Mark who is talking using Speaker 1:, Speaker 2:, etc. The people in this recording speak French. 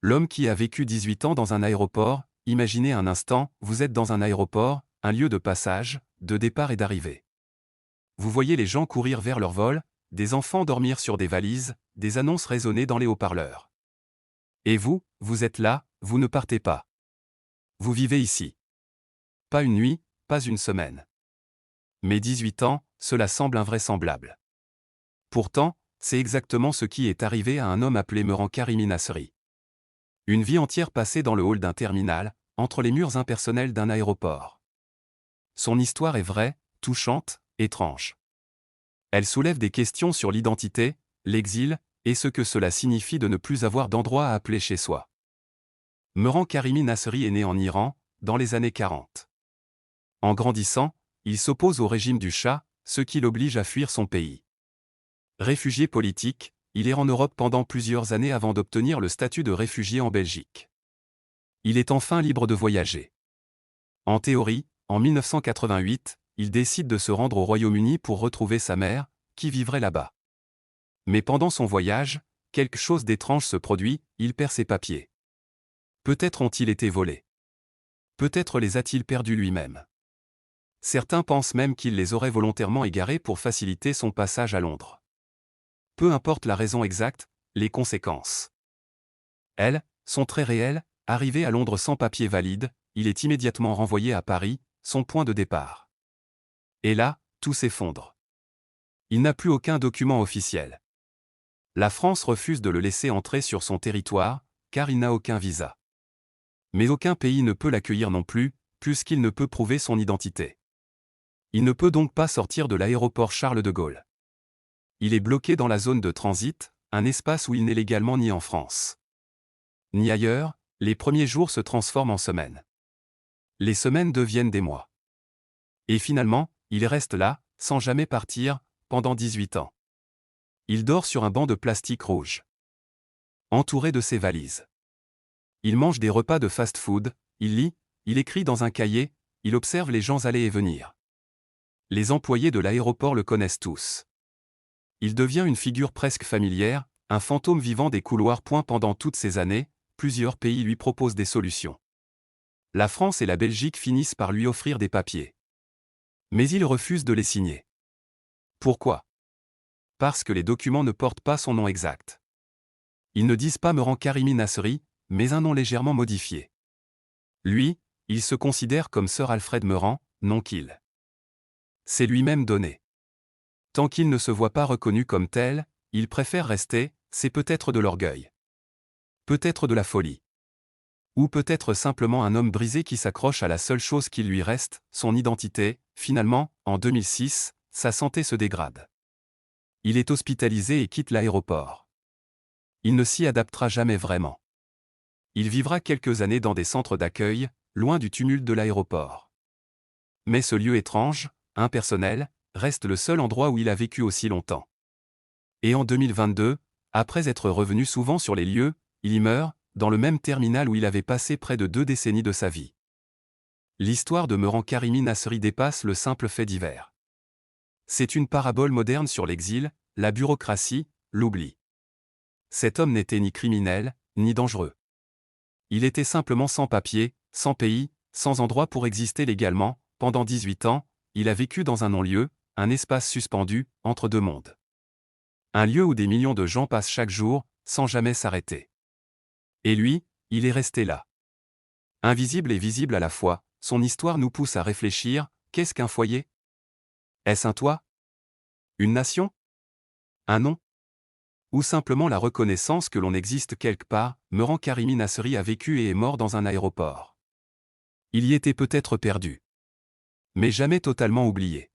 Speaker 1: L'homme qui a vécu 18 ans dans un aéroport, imaginez un instant, vous êtes dans un aéroport, un lieu de passage, de départ et d'arrivée. Vous voyez les gens courir vers leur vol, des enfants dormir sur des valises, des annonces résonner dans les haut-parleurs. Et vous, vous êtes là, vous ne partez pas. Vous vivez ici. Pas une nuit, pas une semaine. Mais 18 ans, cela semble invraisemblable. Pourtant, c'est exactement ce qui est arrivé à un homme appelé Mehran Karimi Nasri. Une vie entière passée dans le hall d'un terminal, entre les murs impersonnels d'un aéroport. Son histoire est vraie, touchante, étrange. Elle soulève des questions sur l'identité, l'exil, et ce que cela signifie de ne plus avoir d'endroit à appeler chez soi. Mehran Karimi Nasri est né en Iran, dans les années 40. En grandissant, il s'oppose au régime du Shah, ce qui l'oblige à fuir son pays. Réfugié politique, il erre en Europe pendant plusieurs années avant d'obtenir le statut de réfugié en Belgique. Il est enfin libre de voyager. En théorie, en 1988, il décide de se rendre au Royaume-Uni pour retrouver sa mère, qui vivrait là-bas. Mais pendant son voyage, quelque chose d'étrange se produit, il perd ses papiers. Peut-être ont-ils été volés. Peut-être les a-t-il perdus lui-même. Certains pensent même qu'il les aurait volontairement égarés pour faciliter son passage à Londres. Peu importe la raison exacte, les conséquences. Elles sont très réelles. Arrivé à Londres sans papier valide, il est immédiatement renvoyé à Paris, son point de départ. Et là, tout s'effondre. Il n'a plus aucun document officiel. La France refuse de le laisser entrer sur son territoire, car il n'a aucun visa. Mais aucun pays ne peut l'accueillir non plus, puisqu'il ne peut prouver son identité. Il ne peut donc pas sortir de l'aéroport Charles de Gaulle. Il est bloqué dans la zone de transit, un espace où il n'est légalement ni en France, ni ailleurs. Les premiers jours se transforment en semaines. Les semaines deviennent des mois. Et finalement, il reste là, sans jamais partir, pendant 18 ans. Il dort sur un banc de plastique rouge, entouré de ses valises. Il mange des repas de fast-food, il lit, il écrit dans un cahier, il observe les gens aller et venir. Les employés de l'aéroport le connaissent tous. Il devient une figure presque familière, un fantôme vivant des couloirs. Pendant toutes ces années, plusieurs pays lui proposent des solutions. La France et la Belgique finissent par lui offrir des papiers. Mais il refuse de les signer. Pourquoi? Parce que les documents ne portent pas son nom exact. Ils ne disent pas Mehran Karimi Nasri, mais un nom légèrement modifié. Lui, il se considère comme Sir Alfred Mehran, nom qu'il s'est lui-même donné. Tant qu'il ne se voit pas reconnu comme tel, il préfère rester. C'est peut-être de l'orgueil. Peut-être de la folie. Ou peut-être simplement un homme brisé qui s'accroche à la seule chose qui lui reste, son identité. Finalement, en 2006, sa santé se dégrade. Il est hospitalisé et quitte l'aéroport. Il ne s'y adaptera jamais vraiment. Il vivra quelques années dans des centres d'accueil, loin du tumulte de l'aéroport. Mais ce lieu étrange, impersonnel, reste le seul endroit où il a vécu aussi longtemps. Et en 2022, après être revenu souvent sur les lieux, il y meurt, dans le même terminal où il avait passé près de 2 décennies de sa vie. L'histoire de Mehran Karimi Nasri dépasse le simple fait divers. C'est une parabole moderne sur l'exil, la bureaucratie, l'oubli. Cet homme n'était ni criminel, ni dangereux. Il était simplement sans papier, sans pays, sans endroit pour exister légalement. Pendant 18 ans, il a vécu dans un non-lieu, un espace suspendu, entre deux mondes. Un lieu où des millions de gens passent chaque jour, sans jamais s'arrêter. Et lui, il est resté là. Invisible et visible à la fois, son histoire nous pousse à réfléchir. Qu'est-ce qu'un foyer? Est-ce un toit? Une nation? Un nom? Ou simplement la reconnaissance que l'on existe quelque part? Mehran Karimi Nasri a vécu et est mort dans un aéroport. Il y était peut-être perdu. Mais jamais totalement oublié.